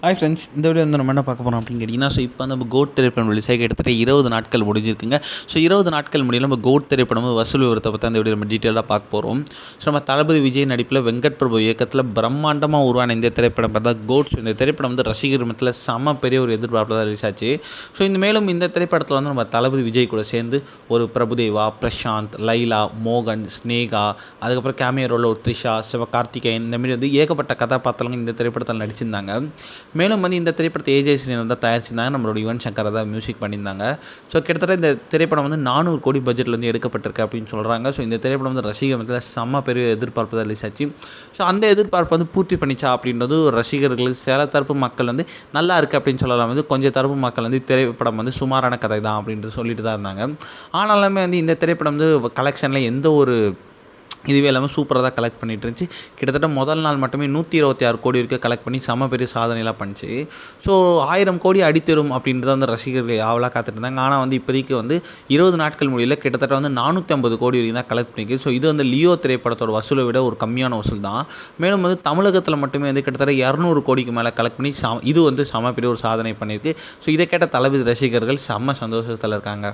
Hi friends, இந்த video வந்து நம்ம என்ன பார்க்க போகிறோம் அப்படின்னு கேட்டிங்கன்னா, இப்போ நம்ம கோட் திரைப்படம் ரிலீஸ் ஆகி கிட்டத்தட்ட 20 நாட்கள் முடிஞ்சிருக்குங்க. 20 நாட்கள் முடியல நம்ம கோட் திரைப்படம் வசூல் விவரத்தை பற்றி அந்த வீடியோ நம்ம டீட்டெயிலாக பார்க்க போகிறோம். நம்ம தளபதி விஜய் நடிப்பில் வெங்கட் பிரபு இயக்கத்தில் பிரம்மாண்டமாக உருவான இந்த திரைப்படம் பார்த்தா கோட். இந்த திரைப்படம் வந்து ரசிகர் மத்தியில் செம்ம பெரிய ஒரு எதிர்பார்ப்பில் தான் ரிலீஸ் ஆச்சு. மேலும் இந்த திரைப்படத்தில் வந்து நம்ம தளபதி விஜய் கூட சேர்ந்து ஒரு பிரபுதேவா, பிரசாந்த், லைலா, மோகன், ஸ்னேகா, அதுக்கப்புறம் கேமியோ ரோலில் ஒரு த்ரிஷா, சிவகார்த்திகேயன், இந்த மாதிரி வந்து ஏகப்பட்ட கதாபாத்திரங்கள் இந்த திரைப்படத்தில் நடிச்சிருந்தாங்க. மேலும் வந்து இந்த திரைப்படத்தை ஏஜே ஸ்ரீராம் தான் தயாரிச்சிருந்தாங்க. நம்மளோட யுவன் சங்கர் தான் மியூசிக் பண்ணியிருந்தாங்க. கிட்டத்தட்ட இந்த திரைப்படம் வந்து 400 கோடி பட்ஜெட்லேருந்து எடுக்கப்பட்டிருக்கு அப்படின்னு சொல்கிறாங்க. இந்த திரைப்படம் வந்து ரசிகர் மத்தியில் செம்ம பெரிய எதிர்பார்ப்பு தான் ரிலீஸ் ஆச்சு. அந்த எதிர்பார்ப்பு வந்து பூர்த்தி பண்ணிச்சா அப்படின்றது ரசிகர்கள் சில தரப்பு மக்கள் வந்து நல்லா இருக்குது அப்படின்னு சொல்லலாம். வந்து கொஞ்சம் தரப்பு மக்கள் வந்து திரைப்படம் வந்து சுமாரான கதை தான் அப்படின்ட்டு சொல்லிட்டு தான் இருந்தாங்க. ஆனாலுமே வந்து இந்த திரைப்படம் வந்து கலெக்ஷனில் எந்த ஒரு இதுவே இல்லாமல் சூப்பராக தான் கலெக்ட் பண்ணிட்டு இருந்துச்சு. கிட்டத்தட்ட முதல் நாள் மட்டுமே 126 கோடி வரைக்கும் கலெக்ட் பண்ணி செம்ம பெரிய சாதனைலாம் பண்ணிச்சு. 1000 கோடி அடித்தரும் அப்படின்றத வந்து ரசிகர்கள் ஆவலாக காத்துட்டு இருந்தாங்க. ஆனால் வந்து இப்போதைக்கு வந்து 20 நாட்கள் முடியல, கிட்டத்தட்ட வந்து 450 கோடி வரைக்கும் தான் கலெக்ட் பண்ணிருக்கு. இது வந்து லியோ திரைப்படத்தோட வசூலை விட ஒரு கம்மியான வசூல் தான். மேலும் வந்து தமிழகத்தில் மட்டுமே வந்து கிட்டத்தட்ட 200 கோடிக்கு மேலே கலெக்ட் பண்ணி இது வந்து செம்ம பெரிய ஒரு சாதனை பண்ணியிருக்கு. இதை கேட்ட தளபதி ரசிகர்கள் செம்ம சந்தோஷத்தில் இருக்காங்க.